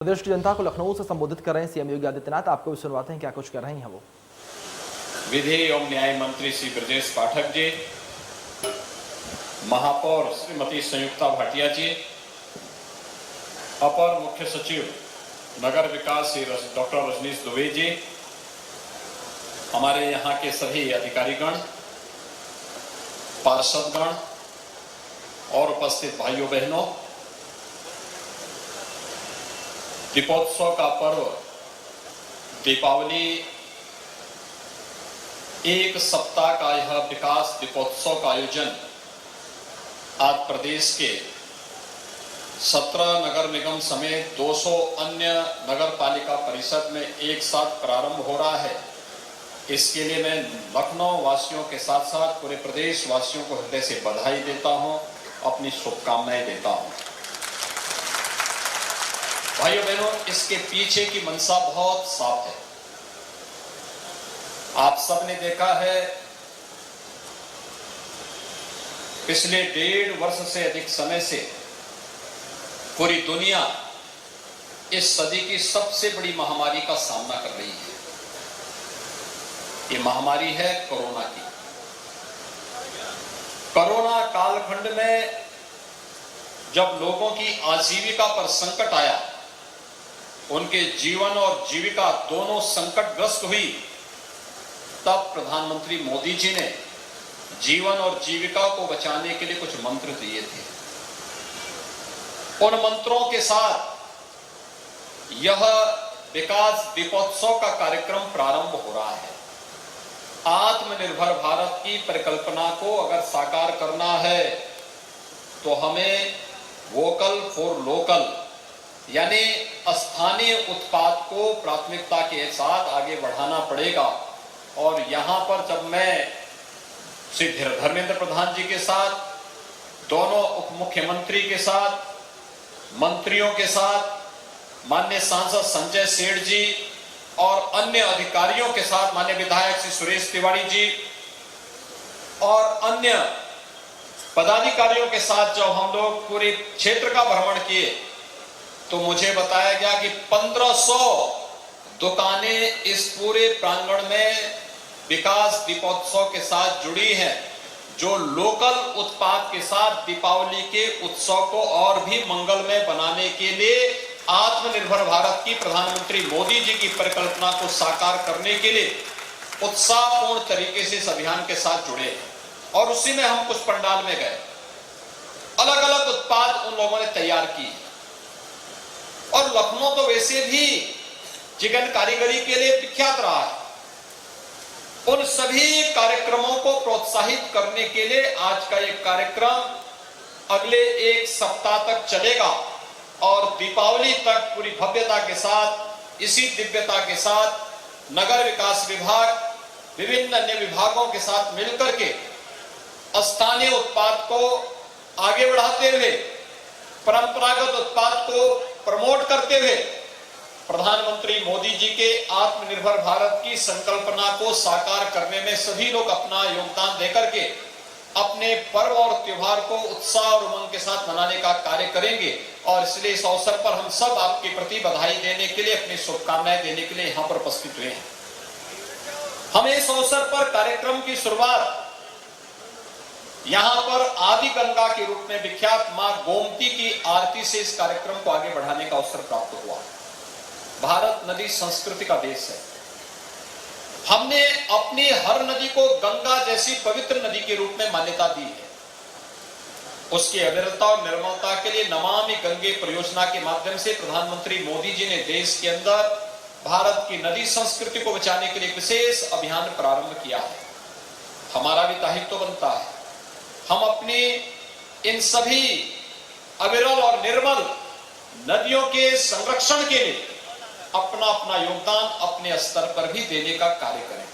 प्रदेश की जनता को लखनऊ से संबोधित कर रहे हैं सीएम योगी आदित्यनाथ। आपको भी सुनवाते हैं क्या कुछ कर रहे हैं वो। विधि एवं न्याय मंत्री श्री ब्रजेश पाठक जी, महापौर श्रीमती संयुक्ता भाटिया जी, अपर मुख्य सचिव नगर विकास श्री डॉक्टर रजनीश दुबे जी, हमारे यहाँ के सभी अधिकारीगण, पार्षदगण और उपस्थित भाइयों बहनों, दीपोत्सव का पर्व दीपावली एक सप्ताह का यह विकास दीपोत्सव का आयोजन आज प्रदेश के 17 नगर निगम समेत 200 अन्य नगर पालिका परिषद में एक साथ प्रारंभ हो रहा है। इसके लिए मैं लखनऊ वासियों के साथ साथ पूरे प्रदेश वासियों को हृदय से बधाई देता हूं, अपनी शुभकामनाएं देता हूं। भाइयों बहनों, इसके पीछे की मंशा बहुत साफ है। आप सबने देखा है, पिछले 1.5 वर्ष से अधिक समय से पूरी दुनिया इस सदी की सबसे बड़ी महामारी का सामना कर रही है। ये महामारी है कोरोना की। कोरोना कालखंड में जब लोगों की आजीविका पर संकट आया, उनके जीवन और जीविका दोनों संकटग्रस्त हुई, तब प्रधानमंत्री मोदी जी ने जीवन और जीविका को बचाने के लिए कुछ मंत्र दिए थे। उन मंत्रों के साथ यह विकास दीपोत्सव का कार्यक्रम प्रारंभ हो रहा है। आत्मनिर्भर भारत की परिकल्पना को अगर साकार करना है तो हमें वोकल फॉर लोकल यानी स्थानीय उत्पाद को प्राथमिकता के साथ आगे बढ़ाना पड़ेगा। और यहां पर जब मैं श्री धर्मेंद्र प्रधान जी के साथ, दोनों उप मुख्यमंत्री के साथ, मंत्रियों के साथ, माननीय सांसद संजय सेठ जी और अन्य अधिकारियों के साथ, माननीय विधायक श्री सुरेश तिवारी जी और अन्य पदाधिकारियों के साथ जब हम लोग पूरे क्षेत्र का भ्रमण किए तो मुझे बताया गया कि 1500 दुकानें इस पूरे प्रांगण में विकास दीपोत्सव के साथ जुड़ी हैं, जो लोकल उत्पाद के साथ दीपावली के उत्सव को और भी मंगलमय बनाने के लिए आत्मनिर्भर भारत की प्रधानमंत्री मोदी जी की परिकल्पना को साकार करने के लिए उत्साहपूर्ण तरीके से इस अभियान के साथ जुड़े हैं। और उसी में हम कुछ पंडाल में गए, अलग अलग उत्पाद उन लोगों ने तैयार किए। और लखनऊ तो वैसे भी चिकन कारीगरी के लिए विख्यात रहा है। उन सभी कार्यक्रमों को प्रोत्साहित करने के लिए आज का एक कार्यक्रम अगले एक सप्ताह तक चलेगा और दीपावली तक पूरी भव्यता के साथ, इसी दिव्यता के साथ नगर विकास विभाग विभिन्न अन्य विभागों के साथ मिलकर के स्थानीय उत्पाद को आगे बढ़ाते हुए, परंपरागत उत्पाद को प्रमोट करते हुए प्रधानमंत्री मोदी जी के आत्मनिर्भर भारत की संकल्पना को साकार करने में सभी लोग अपना योगदान देकर के अपने पर्व और त्योहार को उत्साह और उमंग के साथ मनाने का कार्य करेंगे। और इसलिए इस अवसर पर हम सब आपके प्रति बधाई देने के लिए, अपनी शुभकामनाएं देने के लिए यहाँ पर उपस्थित हुए हैं। हम इस अवसर पर कार्यक्रम की शुरुआत यहां पर आदि गंगा के रूप में विख्यात मां गोमती की आरती से इस कार्यक्रम को आगे बढ़ाने का अवसर प्राप्त हुआ। भारत नदी संस्कृति का देश है। हमने अपनी हर नदी को गंगा जैसी पवित्र नदी के रूप में मान्यता दी है। उसकी अविरलता और निर्मलता के लिए नमामि गंगे परियोजना के माध्यम से प्रधानमंत्री मोदी जी ने देश के अंदर भारत की नदी संस्कृति को बचाने के लिए विशेष अभियान प्रारंभ किया है। हमारा भी दायित्व बनता है, हम अपनी इन सभी अविरल और निर्मल नदियों के संरक्षण के लिए अपना अपना योगदान अपने स्तर पर भी देने का कार्य करें।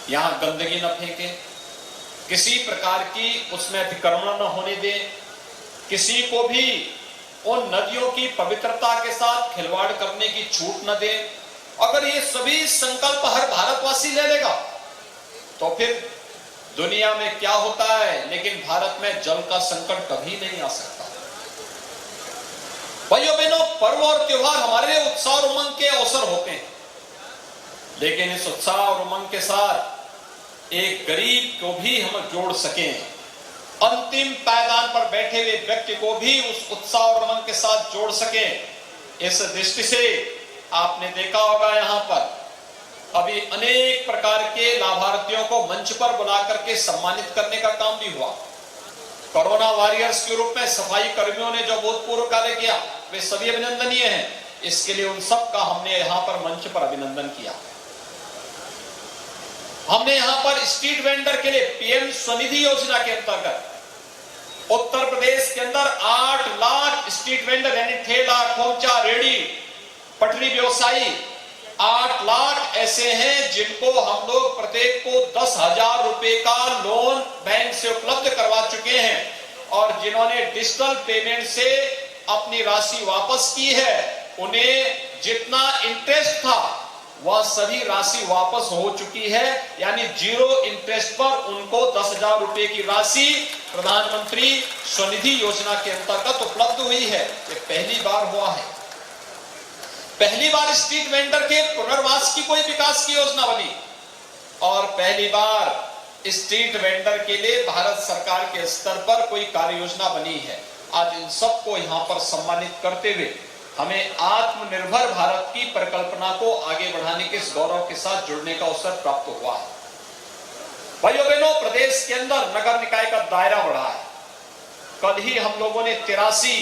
यहां गंदगी न फेंकें, किसी प्रकार की उसमें अतिक्रमण न होने दें, किसी को भी उन नदियों की पवित्रता के साथ खिलवाड़ करने की छूट न दें। अगर ये सभी संकल्प हर भारतवासी ले लेगा तो फिर दुनिया में क्या होता है, लेकिन भारत में जल का संकट कभी नहीं आ सकता। भाइयों बहनों, पर्व और त्योहार हमारे लिए उत्साह और उमंग के अवसर होते हैं, लेकिन इस उत्साह और उमंग के साथ एक गरीब को भी हम जोड़ सकें, अंतिम पायदान पर बैठे हुए व्यक्ति को भी उस उत्साह और उमंग के साथ जोड़ सकें, इस दृष्टि से आपने देखा होगा यहां पर अभी अनेक प्रकार के लाभार्थियों को मंच पर बुला करके सम्मानित करने का काम भी हुआ। कोरोना वॉरियर्स के रूप में सफाई कर्मियों ने जो भूतपूर्व कार्य किया वे सभी अभिनंदनीय हैं। इसके लिए उन सब का हमने यहां पर मंच पर अभिनंदन किया। हमने यहां पर स्ट्रीट वेंडर के लिए पीएम स्वनिधि योजना के अंतर्गत उत्तर प्रदेश के अंदर 8 लाख स्ट्रीट वेंडर यानी ठेला, खोमचा, रेडी, पटरी व्यवसायी 8 लाख ऐसे हैं जिनको हम लोग प्रत्येक को 10,000 रुपए का लोन बैंक से उपलब्ध करवा चुके हैं, और जिन्होंने डिजिटल पेमेंट से अपनी राशि वापस की है उन्हें जितना इंटरेस्ट था वह सभी राशि वापस हो चुकी है, यानी 0 इंटरेस्ट पर उनको 10,000 रुपए की राशि प्रधानमंत्री स्वनिधि योजना के अंतर्गत उपलब्ध हुई है। ये पहली बार हुआ है। पहली बार स्ट्रीट वेंडर के पुनर्वास की कोई विकास की योजना बनी, और पहली बार स्ट्रीट वेंडर के लिए भारत सरकार के स्तर पर कोई कार्य योजना बनी है। आज इन सबको यहां पर सम्मानित करते हुए हमें आत्मनिर्भर भारत की परिकल्पना को आगे बढ़ाने के इस गौरव के साथ जुड़ने का अवसर प्राप्त हुआ है। भाइयों बहनों, प्रदेश के अंदर नगर निकाय का दायरा बढ़ा है। कल ही हम लोगों ने 83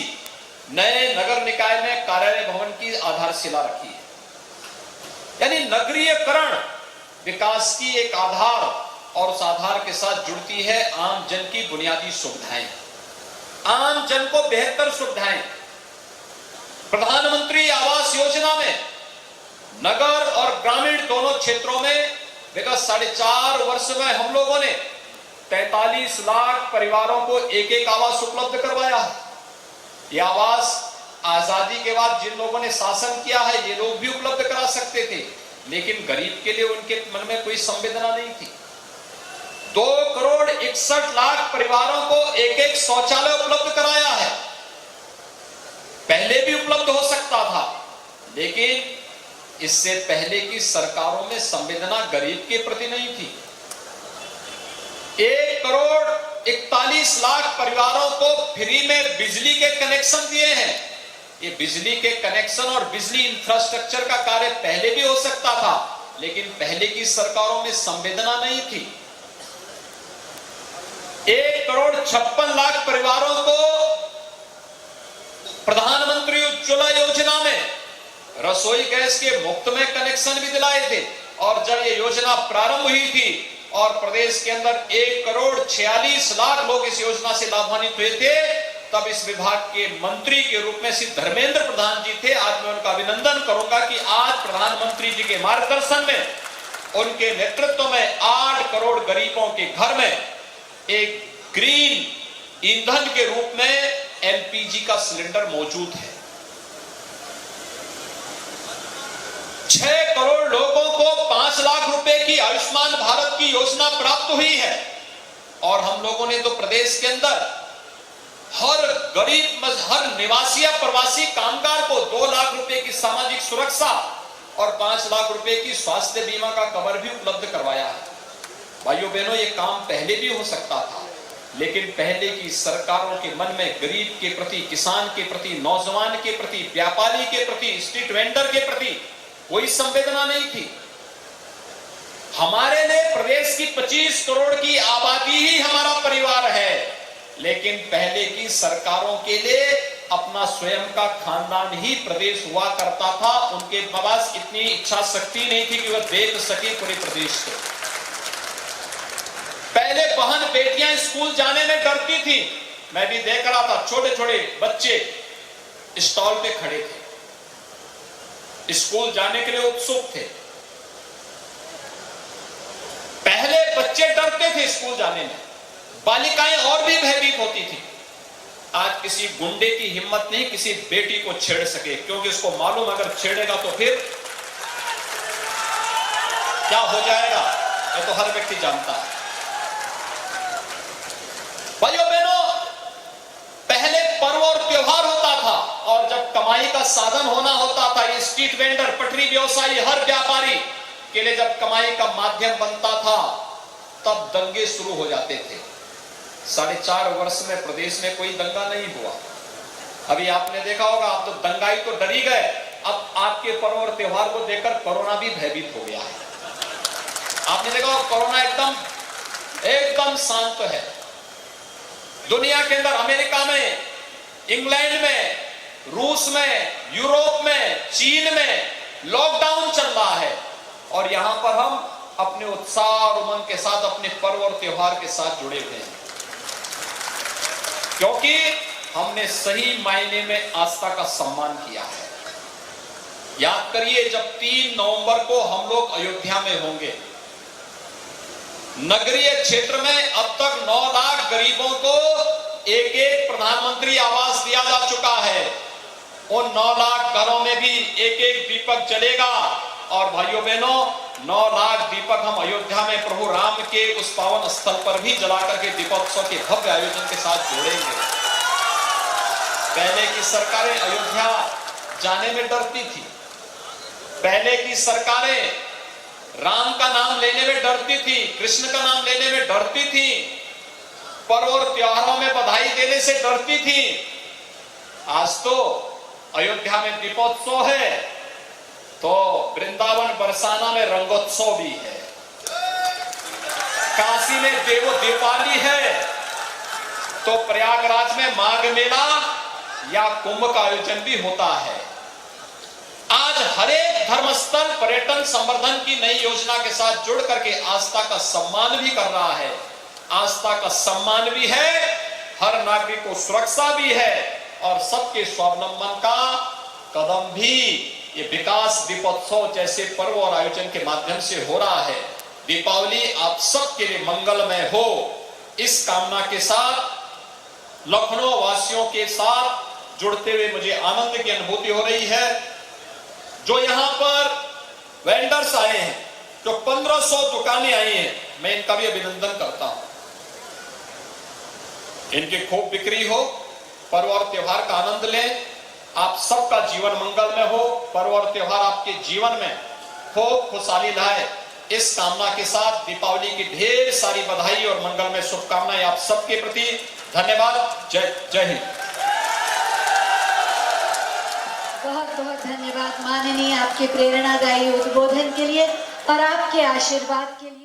नए नगर निकाय में कार्यालय भवन की आधारशिला रखी है, यानी नगरीयकरण विकास की एक आधार, और उस आधार के साथ जुड़ती है आम जन की बुनियादी सुविधाएं, आम जन को बेहतर सुविधाएं। प्रधानमंत्री आवास योजना में नगर और ग्रामीण दोनों क्षेत्रों में विगत 4.5 वर्ष में हम लोगों ने 43 लाख परिवारों को एक आवास उपलब्ध करवाया है। ये आवास आजादी के बाद जिन लोगों ने शासन किया है ये लोग भी उपलब्ध करा सकते थे, लेकिन गरीब के लिए उनके मन में कोई संवेदना नहीं थी। 2 करोड़ 61 लाख परिवारों को एक शौचालय उपलब्ध कराया है। पहले भी उपलब्ध हो सकता था, लेकिन इससे पहले की सरकारों में संवेदना गरीब के प्रति नहीं थी। 1 करोड़ 41 लाख परिवारों को फ्री में बिजली के कनेक्शन दिए हैं। ये बिजली के कनेक्शन और बिजली इंफ्रास्ट्रक्चर का कार्य पहले भी हो सकता था, लेकिन पहले की सरकारों में संवेदना नहीं थी। 1 करोड़ 56 लाख परिवारों को प्रधानमंत्री उज्ज्वला योजना में रसोई गैस के मुफ्त में कनेक्शन भी दिलाए थे, और जब ये योजना प्रारंभ हुई थी और प्रदेश के अंदर 1 करोड़ 46 लाख लोग इस योजना से लाभान्वित हुए थे, तब इस विभाग के मंत्री के रूप में श्री धर्मेंद्र प्रधान जी थे। आज मैं उनका अभिनंदन करूंगा कि आज प्रधानमंत्री जी के मार्गदर्शन में, उनके नेतृत्व में 8 करोड़ गरीबों के घर में एक ग्रीन ईंधन के रूप में एलपीजी का सिलेंडर मौजूद है। 6 करोड़ लोगों को 5 लाख रुपए की आयुष्मान भारत की योजना प्राप्त हुई है, और हम लोगों ने तो प्रदेश के अंदर हर गरीब, हर निवासी या प्रवासी कामगार को 2 लाख रुपए की सामाजिक सुरक्षा और 5 लाख रुपए की स्वास्थ्य बीमा का कवर भी उपलब्ध करवाया है। भाइयों बहनों, ये काम पहले भी हो सकता था, लेकिन पहले की सरकारों के मन में गरीब के प्रति, किसान के प्रति, नौजवान के प्रति, व्यापारी के प्रति, स्ट्रीट वेंडर के प्रति कोई संवेदना नहीं थी। हमारे लिए प्रदेश की 25 करोड़ की आबादी ही हमारा परिवार है, लेकिन पहले की सरकारों के लिए अपना स्वयं का खानदान ही प्रदेश हुआ करता था। उनके पास इतनी इच्छा शक्ति नहीं थी कि वह देख सके पूरे प्रदेश को। पहले बहन बेटियां स्कूल जाने में डरती थी। मैं भी देख रहा था, छोटे छोटे बच्चे स्टॉल पे खड़े थे, स्कूल जाने के लिए उत्सुक थे। पहले बच्चे डरते थे स्कूल जाने में, बालिकाएं और भी भयभीत होती थी। आज किसी गुंडे की हिम्मत नहीं किसी बेटी को छेड़ सके, क्योंकि उसको मालूम अगर छेड़ेगा तो फिर क्या हो जाएगा, ये तो हर व्यक्ति जानता है। भाइयों बहनों, पहले पर्व और त्योहार होता था, और जब कमाई का साधन होना होता था। ये स्ट्रीट वेंडर, पटरी व्यवसायी, हर व्यापारी के लिए जब कमाई का माध्यम बनता था तब दंगे शुरू हो जाते थे। 4.5 वर्ष में प्रदेश में कोई दंगा नहीं हुआ। अभी आपने देखा होगा, आप तो दंगाई तो डरी गए, अब आपके पर्व और त्योहार को देखकर कोरोना भी भयभीत हो गया है। आपने देखा होगा कोरोना एकदम शांत है। दुनिया के अंदर अमेरिका में, इंग्लैंड में, रूस में, यूरोप में, चीन में लॉकडाउन चल रहा है और यहां पर हम अपने उत्साह और उमंग के साथ अपने पर्व और त्योहार के साथ जुड़े हुए हैं, क्योंकि हमने सही मायने में आस्था का सम्मान किया है। याद करिए, जब 3 नवंबर को हम लोग अयोध्या में होंगे, नगरीय क्षेत्र में अब तक 9 लाख गरीबों को एक प्रधानमंत्री आवास दिया जा चुका है। उन 9 लाख घरों में भी एक दीपक जलेगा और भाइयों बहनों, 9 लाख दीपक हम अयोध्या में प्रभु राम के उस पावन स्थल पर भी जलाकर के दीपोत्सव के भव्य आयोजन के साथ जोड़ेंगे। पहले की सरकारें अयोध्या जाने में डरती थी, पहले की सरकारें राम का नाम लेने में डरती थी, कृष्ण का नाम लेने में डरती थी, पर्व और त्योहारों में बधाई देने से डरती थी। आज तो अयोध्या में दीपोत्सव है तो वृंदावन बरसाना में रंगोत्सव भी है, काशी में देवो दीपावली है तो प्रयागराज में माघ मेला या कुंभ का आयोजन भी होता है। आज हरेक धर्मस्थल पर्यटन संवर्धन की नई योजना के साथ जुड़ करके आस्था का सम्मान भी कर रहा है। आस्था का सम्मान भी है, हर नागरिक को सुरक्षा भी है और सबके स्वावलंबन का कदम भी ये विकास दीपोत्सव जैसे पर्व और आयोजन के माध्यम से हो रहा है। दीपावली आप सबके लिए मंगलमय हो, इस कामना के साथ लखनऊ वासियों के साथ जुड़ते हुए मुझे आनंद की अनुभूति हो रही है। जो यहां पर वेंडर्स आए हैं, जो 1500 दुकानें आई हैं, मैं इनका भी अभिनंदन करता हूं। इनकी खूब बिक्री हो, पर्व और त्योहार का आनंद लें, आप सबका जीवन मंगलमय हो, पर्व और त्योहार आपके जीवन में खूब खुशहाली लाए, इस कामना के साथ दीपावली की ढेर सारी बधाई और मंगलमय शुभकामनाएं आप सबके प्रति। धन्यवाद। जय हिंद। बहुत बहुत धन्यवाद माननीय, आपके प्रेरणादायी उद्बोधन के लिए और आपके आशीर्वाद के लिए।